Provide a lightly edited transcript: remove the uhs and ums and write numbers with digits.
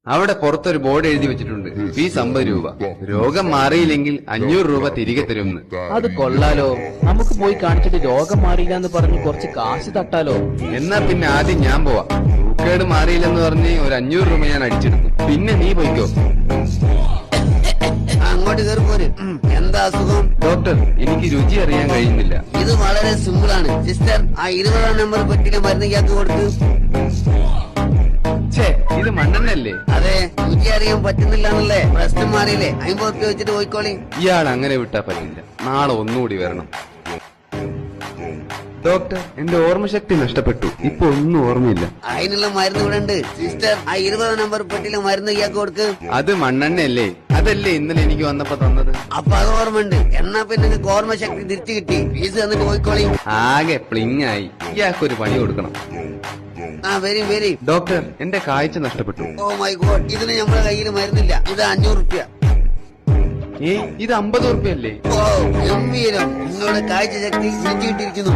അവിടെ പുറത്തൊരു ബോർഡ് എഴുതി വെച്ചിട്ടുണ്ട്, ഫീസ് 50 രൂപ. രോഗം മാറിയില്ലെങ്കിൽ 500 രൂപ തിരികെ തരുമെന്ന്. അത് കൊള്ളാലോ. നമുക്ക് പോയി കാണിച്ചിട്ട് രോഗം മാറിയില്ല എന്ന് പറഞ്ഞ് കുറച്ച് കാശ് തട്ടാലോ. എന്നാ പിന്നെ ആദ്യം ഞാൻ പോവാം. സൂക്കേട് മാറിയില്ലെന്ന് പറഞ്ഞ് ഒരു 500 രൂപ ഞാൻ അടിച്ചെടുക്കും. പിന്നെ നീ പോയിക്കോ. അങ്ങോട്ട് കയറി പോര്. എന്താ അസുഖം? ഡോക്ടർ, എനിക്ക് രുചി അറിയാൻ കഴിയുന്നില്ല. ഇത് വളരെ സിമ്പിൾ ആണ് സിസ്റ്റർ. ആ 20-ാം നമ്പർ പെട്ടിയിലെ മരുന്ന് ഇയാൾക്ക് കൊടുക്ക്. ഛേ, ഇത് മണ്ണെണ്ണല്ലേ? അതെ, രുചി അറിയാൻ പറ്റുന്നില്ല എന്നല്ലേ? പ്രശ്നം മാറിയില്ലേ? 50 റുപ്യ വെച്ചിട്ട് പോയിക്കോളി. ഇയാൾ അങ്ങനെ വിട്ടാ പറ്റില്ല. നാളെ ഒന്നുകൂടി വരണം. ഡോക്ടർ, എന്റെ ഓർമ്മശക്തി നഷ്ടപ്പെട്ടു. ഇപ്പൊ ഒന്നും ഓർമ്മയില്ല. അതിനുള്ള മരുന്ന് ഇവിടെ ഉണ്ട് സിസ്റ്റർ. ആ 20-ാം നമ്പർ പെട്ടിയിലെ മരുന്ന് ഇയാൾക്ക് കൊടുക്ക്. അത് മണ്ണെണ്ണയല്ലേ? അതല്ലേ ഇന്നലെ എനിക്ക് വന്നപ്പോ തന്നത്? അപ്പൊ അത് ഓർമ്മയുണ്ട്. എന്നാ പിന്നെ നിങ്ങൾക്ക് ഓർമ്മശക്തി തിരിച്ചു കിട്ടി. ഫീസ് തന്നിട്ട് പോയിക്കോളി. ആകെ പ്ലിങ്ങായി. ഇയാൾക്കൊരു പണി കൊടുക്കണം. ആ വരും വരും. ഡോക്ടർ, എന്റെ കാഴ്ച നഷ്ടപ്പെട്ടു. ഓ മൈ ഗോഡ്, ഇതിന് നമ്മുടെ കയ്യിൽ മരുന്നില്ല. ഇത് 500 റുപ്യ. ഇത് 50 റുപ്യല്ലേ? ഓ ഗംഭീരം. നിങ്ങളുടെ കാഴ്ച ശക്തി തിരിച്ചു കിട്ടിയിരിക്കുന്നു.